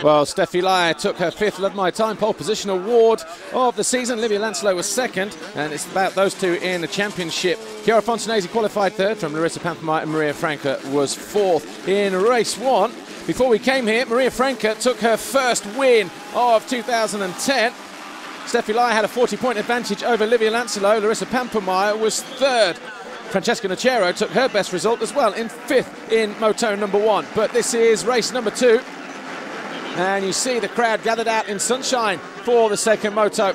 Well, Steffi Lai took her 5th Love My Time pole position award of the season. Livia Lancelot was 2nd, and it's about those two in the championship. Chiara Fontanesi qualified 3rd from Larissa Pampamaya, and Maria Franca was 4th in race 1. Before we came here, Maria Franca took her first win of 2010. Steffi Lai had a 40-point advantage over Livia Lancelot. Larissa Pampamaya was 3rd. Francesca Nocero took her best result as well in 5th in Moto number 1. But this is race number 2. And you see the crowd gathered out in sunshine for the second moto.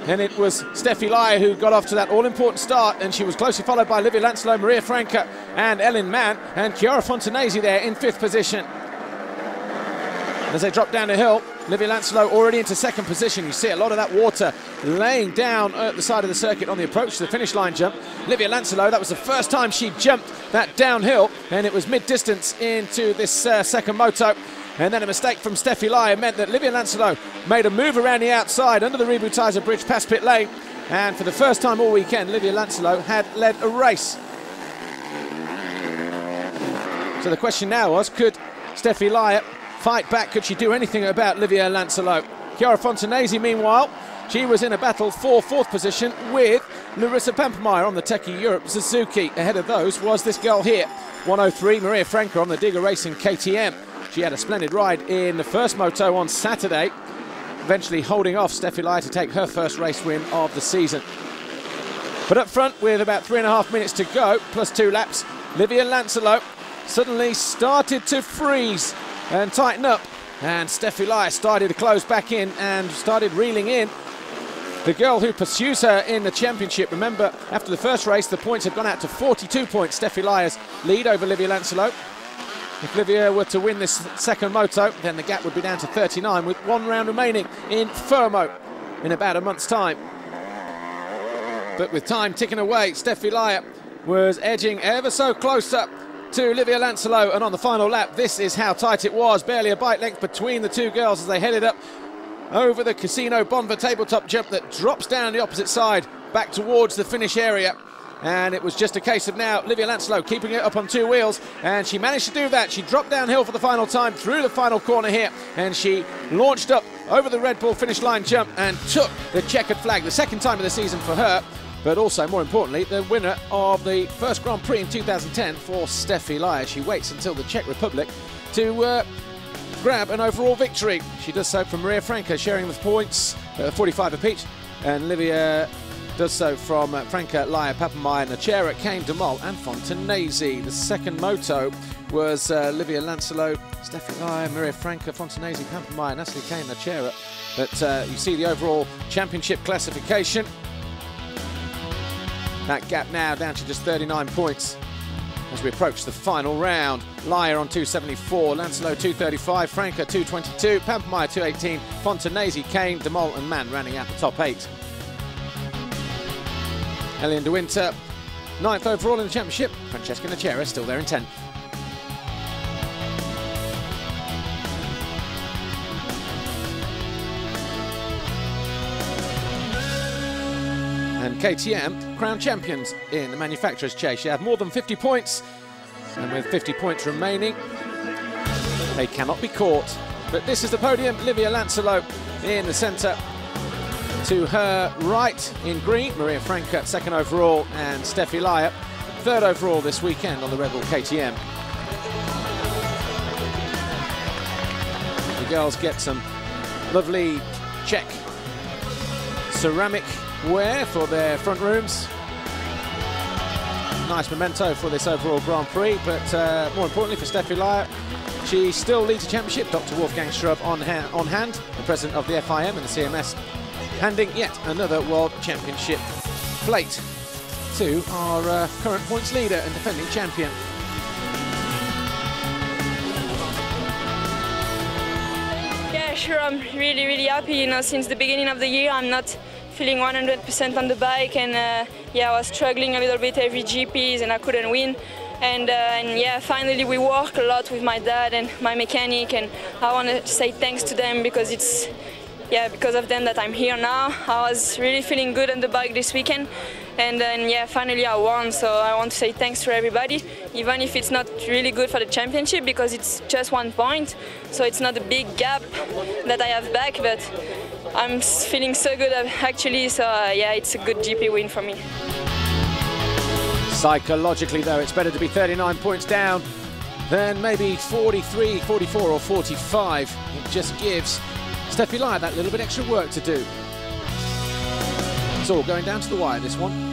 And it was Steffi Lai who got off to that all-important start, and she was closely followed by Livia Lancelot, Maria Franca and Ellen Mann, and Chiara Fontanesi there in 5th position. As they drop down the hill, Livia Lancelot already into 2nd position. You see a lot of that water laying down at the side of the circuit on the approach to the finish line jump. Livia Lancelot, that was the first time she jumped that downhill, and it was mid-distance into this second moto. And then a mistake from Steffi Lai meant that Livia Lancelot made a move around the outside under the Rebutizer Bridge past pit lane. And for the first time all weekend, Livia Lancelot had led a race. So the question now was, could Steffi Lai fight back? Could she do anything about Livia Lancelot? Chiara Fontanesi, meanwhile, she was in a battle for 4th position with Larissa Pampamaya on the Techie Europe Suzuki. Ahead of those was this girl here, 103, Maria Franca on the Digger Racing KTM. She had a splendid ride in the first moto on Saturday, eventually holding off Steffi Lai to take her first race win of the season. But up front, with about 3.5 minutes to go, plus 2 laps, Livia Lancelot suddenly started to freeze and tighten up, and Steffi Lai started to close back in and started reeling in the girl who pursues her in the championship. Remember, after the first race, the points have gone out to 42 points. Steffi Lai's lead over Livia Lancelot. If Livia were to win this second moto, then the gap would be down to 39 with 1 round remaining in Fermo in about a month's time. But with time ticking away, Steffi Lai was edging ever so close up to Livia Lancelot, and on the final lap, this is how tight it was. Barely a bite length between the two girls as they headed up over the Casino Bonva tabletop jump that drops down the opposite side back towards the finish area. And it was just a case of now Livia Lancelot keeping it up on 2 wheels, and she managed to do that. She dropped downhill for the final time through the final corner here, and she launched up over the Red Bull finish line jump and took the checkered flag, the 2nd time of the season for her, but also, more importantly, the winner of the first Grand Prix in 2010 for Steffi Lai. She waits until the Czech Republic to grab an overall victory. She does so from Maria Franca, sharing the points, 45 apiece, and Livia does so from Franca, Lai, Pampamaya, Nocera, Kane, Demol and Fontanesi. The second moto was Livia Lancelot, Steffi Lai, Maria Franca, Fontanesi, Pampamaya, Natalie Kane, Nocera. But you see the overall championship classification. That gap now down to just 39 points as we approach the final round. Lai on 274, Lancelot 235, Franca 222, Pampamaya 218, Fontanesi, Kane, Demol and Mann rounding out the top 8. Elian de Winter, 9th overall in the championship. Francesca Nocera still there in 10th. And KTM, crown champions in the manufacturer's chase. You have more than 50 points, and with 50 points remaining, they cannot be caught. But this is the podium. Livia Lancelot in the centre. To her right in green, Maria Franca, 2nd overall, and Steffi Lai, 3rd overall this weekend on the Red Bull KTM. The girls get some lovely Czech ceramic ware for their front rooms. Nice memento for this overall Grand Prix, but more importantly for Steffi Lai, she still leads the championship. Dr. Wolfgang Strub on hand, the president of the FIM and the CMS, handing yet another World Championship plate to our current points leader and defending champion. Yeah, sure, I'm really happy. You know, since the beginning of the year, I'm not feeling 100% on the bike, and yeah, I was struggling a little bit every GPs and I couldn't win. And yeah, finally we work a lot with my dad and my mechanic, and I want to say thanks to them because it's yeah, because of them that I'm here now. I was really feeling good on the bike this weekend, and then yeah, finally I won. So I want to say thanks to everybody, even if it's not really good for the championship because it's just 1 point, so it's not a big gap that I have back. But I'm feeling so good actually. So yeah, it's a good GP win for me. Psychologically, though, it's better to be 39 points down than maybe 43, 44 or 45. It just gives Steffi Lai that little bit extra work to do. It's all going down to the wire, this one.